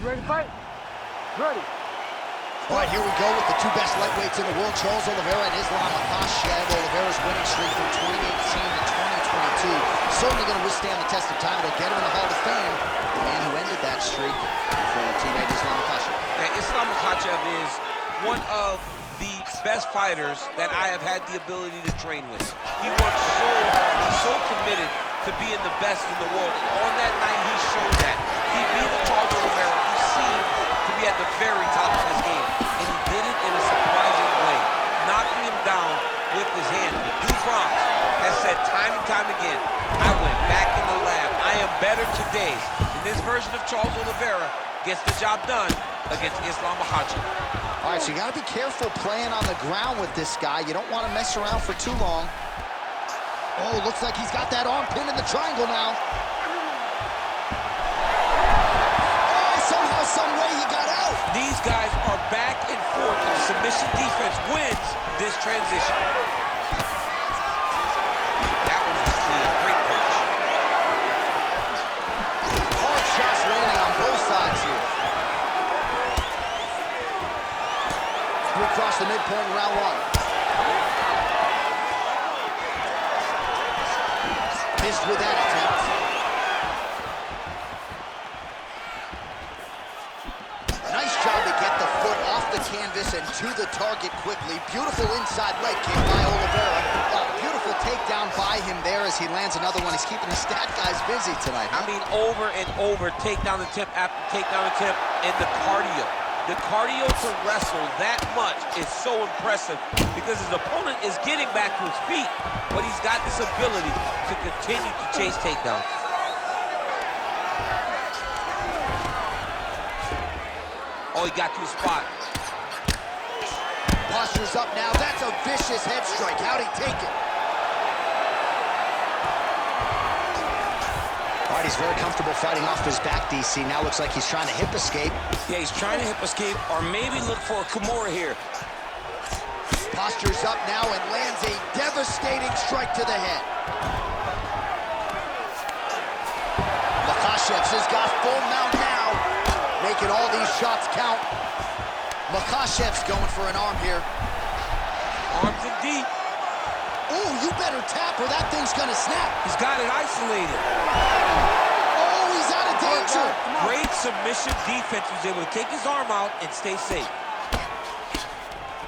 You ready to fight? Ready. All right, here we go with the two best lightweights in the world, Charles Oliveira and Oliveira Machachev. Oliveira's winning streak from 2018 to 2022. Certainly going to withstand the test of time. It'll get him in the Hall of Fame. The man who ended that streak, former teammate Oliveira Machachev. Yeah, Oliveira Machachev is one of the best fighters that I have had the ability to train with. He works so hard. He's so committed to being the best in the world. And on that night, he showed that. He beat Charles Oliveira, who seemed to be at the very top of his game. And he did it in a surprising way, knocking him down with his hand. Bronx has said time and time again, I went back in the lab. I am better today. And this version of Charles Oliveira gets the job done against Oliveira Machachev. All right, so you got to be careful playing on the ground with this guy. You don't want to mess around for too long. Oh, looks like he's got that arm pinned in the triangle now. Oh, somehow, some way he got out. These guys are back and forth. Submission defense wins this transition. That was a great punch. Hard shots landing on both sides here. We cross the midpoint in round one. Missed with that attempt. Nice job to get the foot off the canvas and to the target quickly. Beautiful inside leg kick by Oliveira. Oh, beautiful takedown by him there as he lands another one. He's keeping the stat guys busy tonight, huh? I mean, over and over, takedown attempt after takedown attempt, and the cardio. The cardio to wrestle that much is so impressive because his opponent is getting back to his feet, but he's got this ability to continue to chase takedowns. Oh, he got to his spot. Posture's up now. That's a vicious head strike. How'd he take it? All right, he's very comfortable fighting off his back, DC. Now looks like he's trying to hip escape. Yeah, he's trying to hip escape or maybe look for a Kimura here. Posture's up now and lands a devastating strike to the head. Machachev has got full mount now, making all these shots count. Makhachev's going for an arm here. Arms in deep. Oh, you better tap or that thing's gonna snap. He's got it isolated. Oh, he's out of danger. Great submission defense. He was able to take his arm out and stay safe.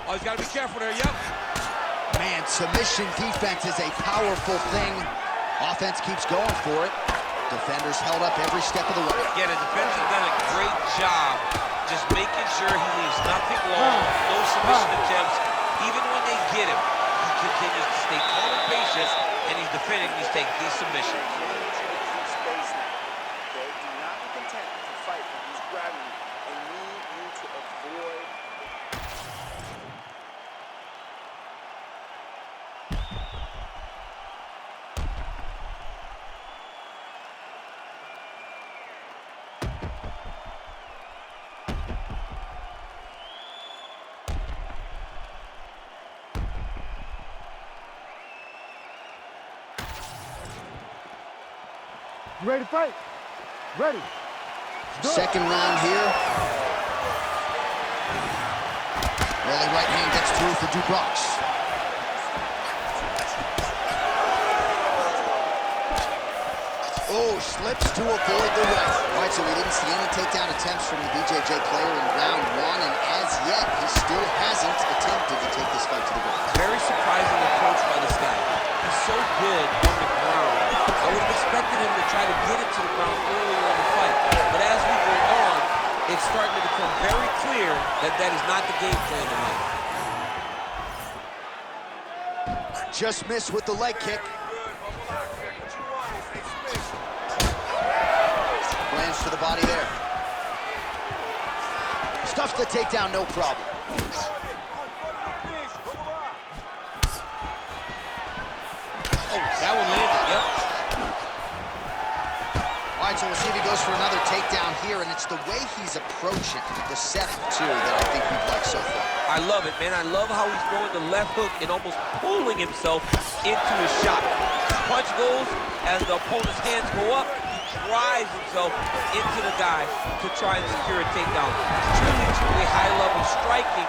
Oh, he's got to be careful there, yep. Man, submission defense is a powerful thing. Offense keeps going for it. Defenders held up every step of the way. Yeah, the defenders have done a great job just making sure he leaves nothing long, no submission attempts. Even when they get him, he continues to stay calm and patient, and he's defending these submissions. They do not be content to fight when he's grabbing you and need you to avoid. You ready to fight? Ready. Second round here. Early right hand gets through for Bronx. Oh, slips to avoid the right. All right, so we didn't see any takedown attempts from the BJJ player in round one, and as yet, he still hasn't attempted to take this fight to the ground. Very surprising approach by this guy. He's so good on the ground. I would have expected him to try to get it to the ground earlier in the fight. But as we go on, it's starting to become very clear that that is not the game plan tonight. Just missed with the leg kick. Lands to the body there. Stuffs the takedown, no problem. Oh, that one landed, yep. All right, so we'll see if he goes for another takedown here, and it's the way he's approaching the setup, too, that I think we've liked so far. I love it, man. I love how he's throwing the left hook and almost pulling himself into his shot. His punch goes as the opponent's hands go up. He drives himself into the guy to try and secure a takedown. Truly high-level striking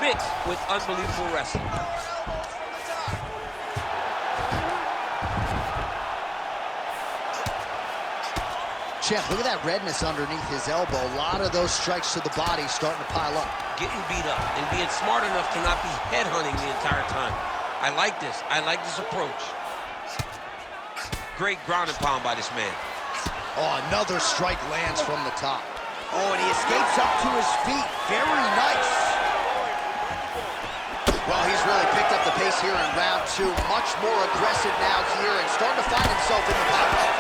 mixed with unbelievable wrestling. Champ, look at that redness underneath his elbow. A lot of those strikes to the body starting to pile up. Getting beat up and being smart enough to not be headhunting the entire time. I like this. I like this approach. Great ground and pound by this man. Oh, another strike lands from the top. Oh, and he escapes up to his feet. Very nice. Well, he's really picked up the pace here in round two. Much more aggressive now here and starting to find himself in the pocket.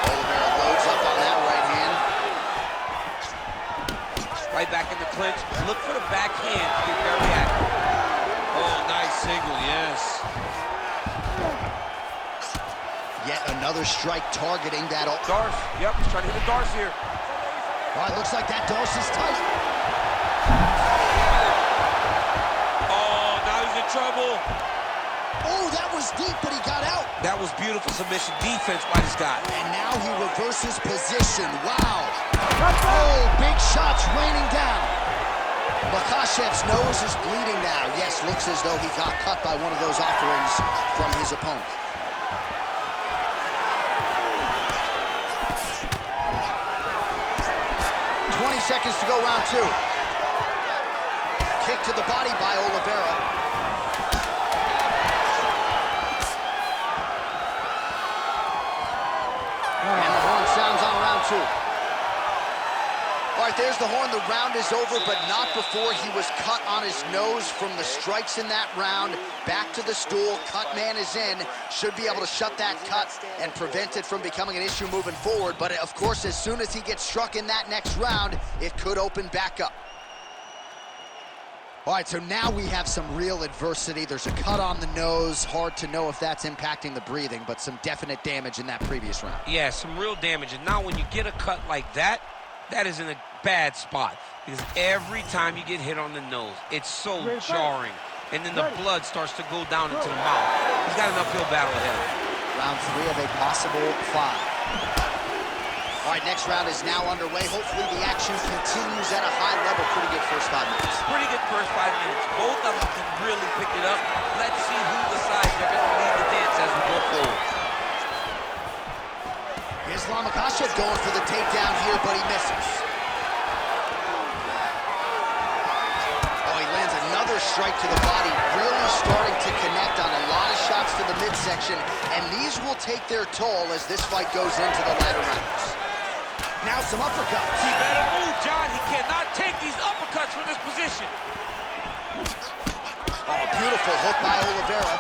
Oliveira loads up on that right hand. Right back in the clinch. Look for the backhand to get very active. Oh, nice single, yes. Yet another strike targeting that. Darce, yep, he's trying to hit a Darce here. All right, looks like that Darce is tight. Oh, now he's in trouble. Oh, that was deep, but he got out. That was beautiful submission defense by this guy. And now he reverses position. Wow. Oh, big shots raining down. Machachev's nose is bleeding now. Yes, looks as though he got cut by one of those offerings from his opponent. Seconds to go, round two. Kick to the body by Oliveira. And the horn sounds on round two. All right, there's the horn. The round is over, but not before he was cut on his nose from the strikes in that round. Back to the stool. Cut man is in. Should be able to shut that cut and prevent it from becoming an issue moving forward. But, of course, as soon as he gets struck in that next round, it could open back up. All right, so now we have some real adversity. There's a cut on the nose. Hard to know if that's impacting the breathing, but some definite damage in that previous round. Yeah, some real damage. And now when you get a cut like that, that is in a bad spot. Because every time you get hit on the nose, it's so jarring. And then the blood starts to go down into the mouth. He's got an uphill battle ahead of him. Round three of a possible 5. All right, next round is now underway. Hopefully the action continues at a high level. Pretty good first 5 minutes. Pretty good first 5 minutes. Both of them can really pick it up. Let's see who decides they're going to lead the dance as we go forward. Oliveira Machachev going for the takedown here, but he misses. Oh, he lands another strike to the body, really starting to connect on a lot of shots to the midsection, and these will take their toll as this fight goes into the latter rounds. Now some uppercuts. He better move, John. He cannot take these uppercuts from this position. Oh, beautiful hook by Oliveira.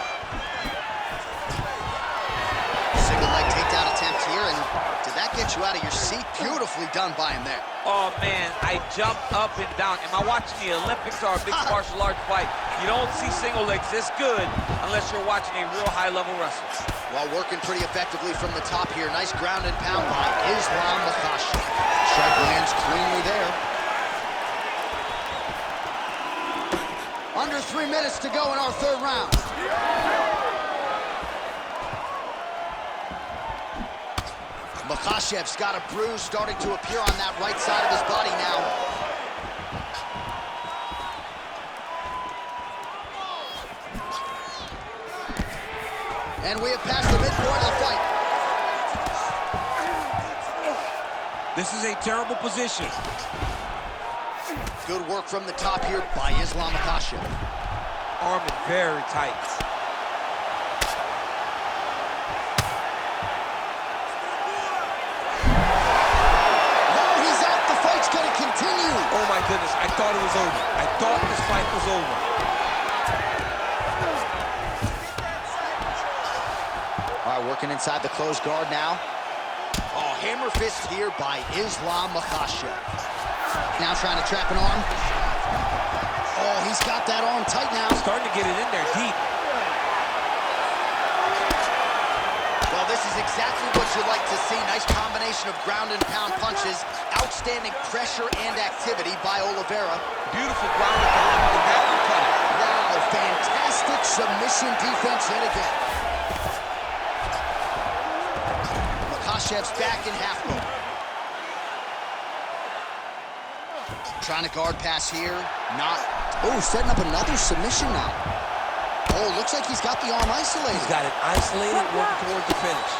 Single leg takedown attempt here, and did that get you out of your seat? Beautifully done by him there. Oh, man, I jumped up and down. Am I watching the Olympics or a mixed martial arts fight? You don't see single legs this good unless you're watching a real high-level wrestler. Well, working pretty effectively from the top here. Nice ground and pound by Oliveira Machachev. Strike lands cleanly there. Under 3 minutes to go in our third round. Makhachev's got a bruise starting to appear on that right side of his body now. And we have passed the midpoint of the fight. This is a terrible position. Good work from the top here by Oliveira Machachev. Arm is very tight. No, he's out. The fight's going to continue. Oh, my goodness. I thought it was over. I thought this fight was over. All right, working inside the closed guard now. Oh, hammer fist here by Oliveira Machachev. Now trying to trap an arm. Oh, he's got that arm tight now. Starting to get it in there deep. Well, this is exactly what you like to see. Nice combination of ground and pound punches. Outstanding pressure and activity by Oliveira. Beautiful ground and pound. And that will cut it. Wow, fantastic submission defense yet again. Machachev's back in half guard. Trying to guard pass here. Not. Oh, setting up another submission now. Oh, looks like he's got the arm isolated. He's got it isolated, working towards the finish.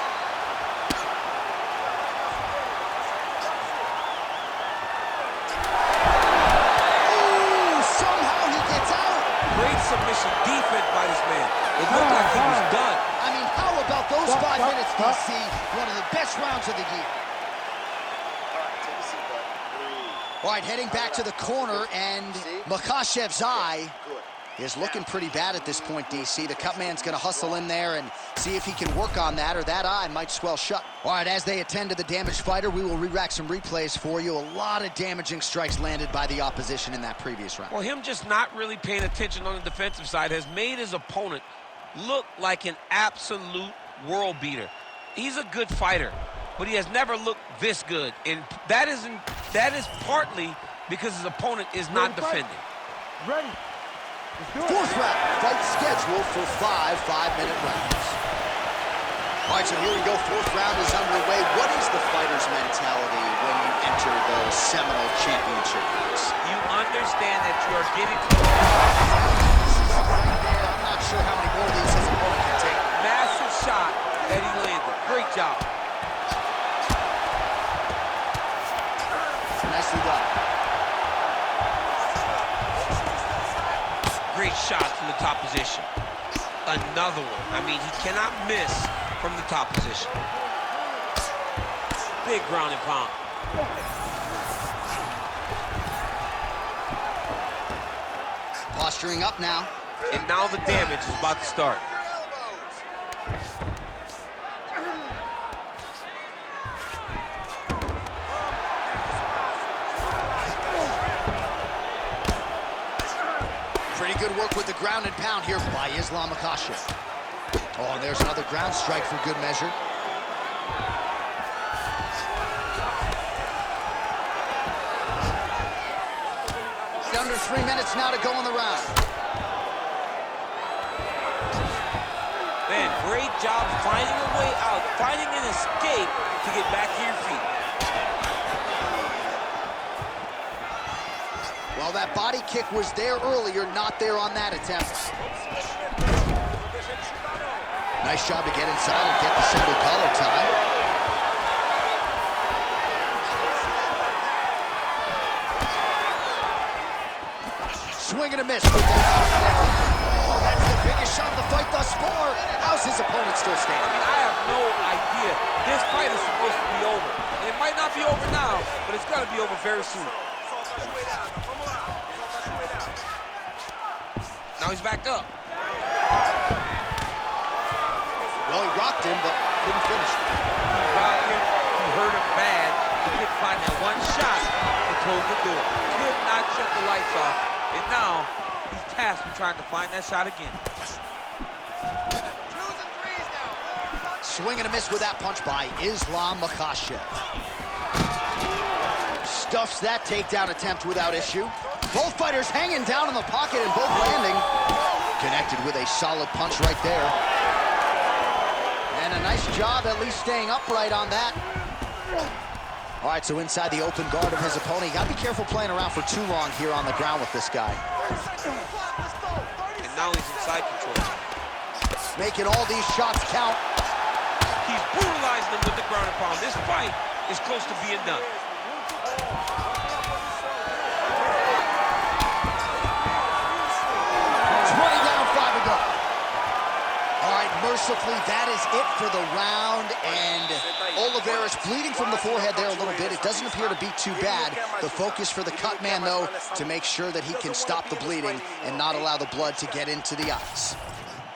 Oh, somehow he gets out. Great submission defense by this man. It looked like he was done. I mean, how about those 5 minutes, DC? One of the best rounds of the year. All right, take a seat, bud. Breathe. All right, heading back to the corner, and Machachev's eye Good. is looking pretty bad at this point, DC. The cut man's going to hustle in there and see if he can work on that, or that eye might swell shut. All right, as they attend to the damaged fighter, we will re-rack some replays for you. A lot of damaging strikes landed by the opposition in that previous round. Well, him just not really paying attention on the defensive side has made his opponent look like an absolute world beater. He's a good fighter, but he has never looked this good, and that is partly because his opponent is not defending. Ready. Fourth round, fight scheduled for 5 5-minute rounds. All right, so here we go. Fourth round is underway. What is the fighter's mentality when you enter the Seminole Championship race? You understand that you are getting Right there. I'm not sure how many more of these his opponent can take. massive shot that he landed. Great job. Nicely done. Great shot from the top position. Another one. I mean, he cannot miss from the top position. Big ground and pound. Posturing up now. And now the damage is about to start. Pretty good work with the ground and pound here by Oliveira Machachev. Oh, and there's another ground strike for good measure. Under 3 minutes now to go in the round. Man, great job finding a way out, finding an escape to get back to your feet. Well, that body kick was there earlier, not there on that attempt. Nice job to get inside and get the single collar tie. Swing and a miss. Oh, that's the biggest shot of the fight thus far. How's his opponent still I standing? mean, I have no idea. This fight is supposed to be over. It might not be over now, but it's got to be over very soon. Now he's back up. Well, he rocked him, but couldn't finish it. He rocked him. He hurt him bad. He couldn't find that one shot to close the door. Could not shut the lights off. And now he's tasked with trying to find that shot again. Swing and a miss with that punch by Oliveira Machachev. Stuffs that takedown attempt without issue. Both fighters hanging down in the pocket and both landing. Connected with a solid punch right there. And a nice job at least staying upright on that. All right, so inside the open guard of his opponent. You gotta be careful playing around for too long here on the ground with this guy. And now he's in side control. Making all these shots count. He's brutalizing him with the ground and pound. This fight is close to being done. 20 down, 5 to go. All right, mercifully, that is it for the round, and Oliveira's bleeding from the forehead there a little bit. It doesn't appear to be too bad. The focus for the cut man, though, to make sure that he can stop the bleeding and not allow the blood to get into the eyes.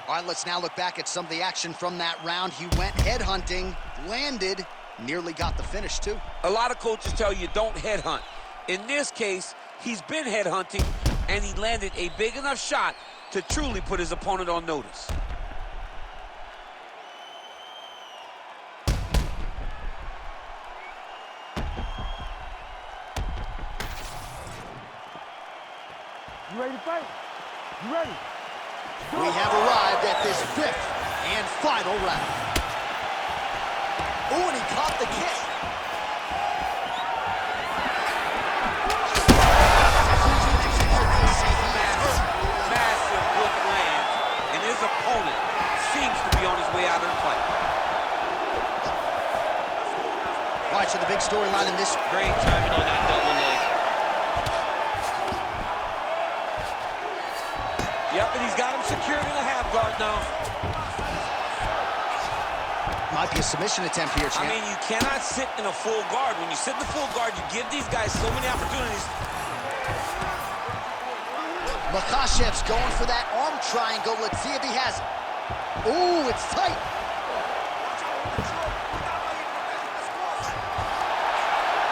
All right, let's now look back at some of the action from that round. He went headhunting, landed, nearly got the finish, too. A lot of coaches tell you don't headhunt. In this case, he's been headhunting, and he landed a big enough shot to truly put his opponent on notice. You ready to fight? You ready? We have arrived at this 5th and final round. Ooh, and he caught the kick. Massive hook lands, and his opponent seems to be on his way out of the fight. All right, so the big storyline in this. Great timing on that double leg. Yep, and he's got him secured in a half guard now. Might be a submission attempt here, champ. I mean, you cannot sit in a full guard. When you sit in the full guard, you give these guys so many opportunities. Machachev's going for that arm triangle. Let's see if he has it. Ooh, it's tight.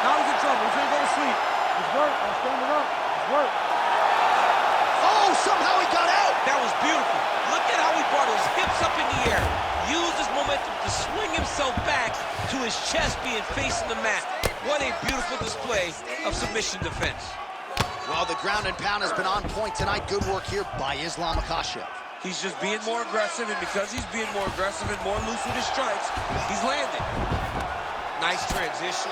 Now he's in trouble. He's gonna go to sleep. It's work. I'm standing up. It's work. Oh, somehow he got out. That was beautiful. Look at how he brought his hips up in the air. Used his momentum to swing himself back to his chest being facing the mat. What a beautiful display of submission defense. Well, the ground and pound has been on point tonight. Good work here by Oliveira Machachev. He's just being more aggressive, and because he's being more aggressive and more loose with his strikes, he's landing. Nice transition.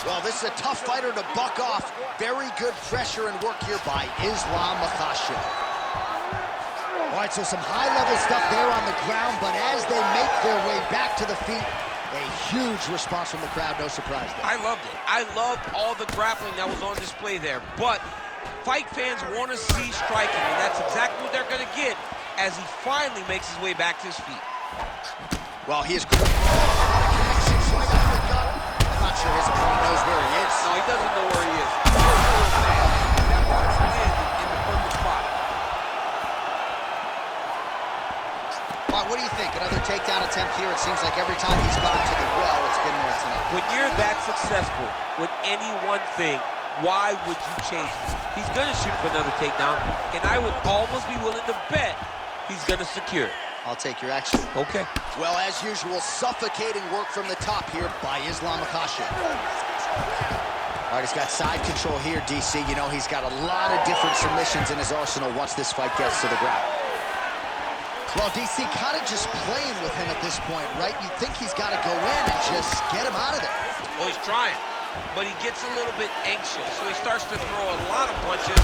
Well, this is a tough fighter to buck off. Very good pressure and work here by Oliveira Machachev. All right, so some high-level stuff there on the ground, but as they make their way back to the feet, a huge response from the crowd, no surprise there. I loved it. I loved all the grappling that was on display there, but fight fans want to see striking, and that's exactly what they're going to get as he finally makes his way back to his feet. Well, he is good. I'm not sure his opponent knows where he is. No, he doesn't know where he is. That one's landed in the perfect spot. All right, what do you think? Another takedown attempt here. It seems like every time he's gone to the well, it's been there tonight. When you're that successful with any one thing, why would you change it? He's going to shoot for another takedown, and I would almost be willing to bet he's going to secure it. I'll take your action. Okay. Well, as usual, suffocating work from the top here by Oliveira Machachev. All right, he's got side control here, DC. You know, he's got a lot of different submissions in his arsenal once this fight gets to the ground. Well, DC kind of just playing with him at this point, right? You think he's got to go in and just get him out of there. Well, he's trying, but he gets a little bit anxious, so he starts to throw a lot of punches.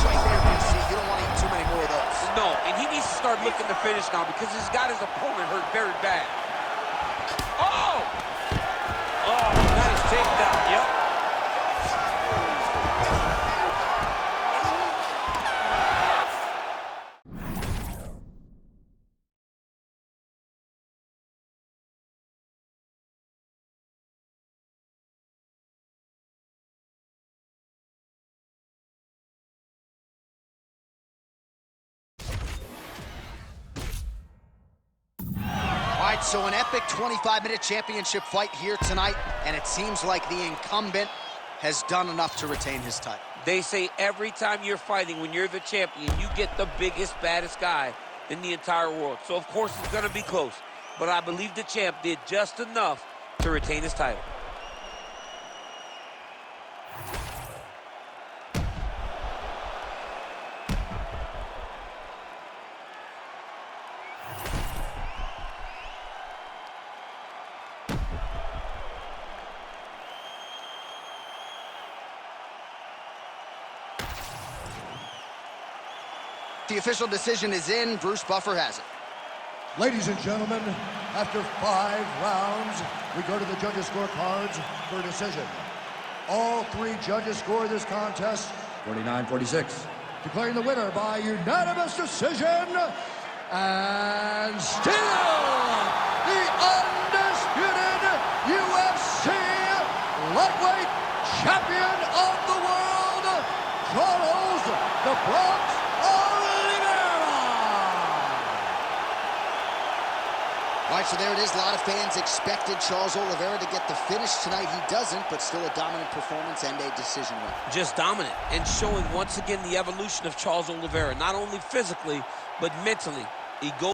Right there, DC. You don't want to eat too many more of those. No, and he needs to start looking to finish now because he's got his opponent hurt very bad. Oh! Oh, nice takedown, yep. All right, so an epic 25-minute championship fight here tonight, and it seems like the incumbent has done enough to retain his title. They say every time you're fighting, when you're the champion, you get the biggest, baddest guy in the entire world. So, of course, it's going to be close. But I believe the champ did just enough to retain his title. The official decision is in. Bruce Buffer has it. Ladies and gentlemen, after 5 rounds, we go to the judges' scorecards for a decision. All 3 judges score this contest 49-46, declaring the winner by unanimous decision, and still the undisputed UFC lightweight champion of the world, Charles the Bronx All right, so there it is. A lot of fans expected Charles Oliveira to get the finish tonight. He doesn't, but still a dominant performance and a decision win. Just dominant and showing once again the evolution of Charles Oliveira, not only physically, but mentally. He goes